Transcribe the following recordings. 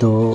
2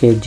kg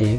1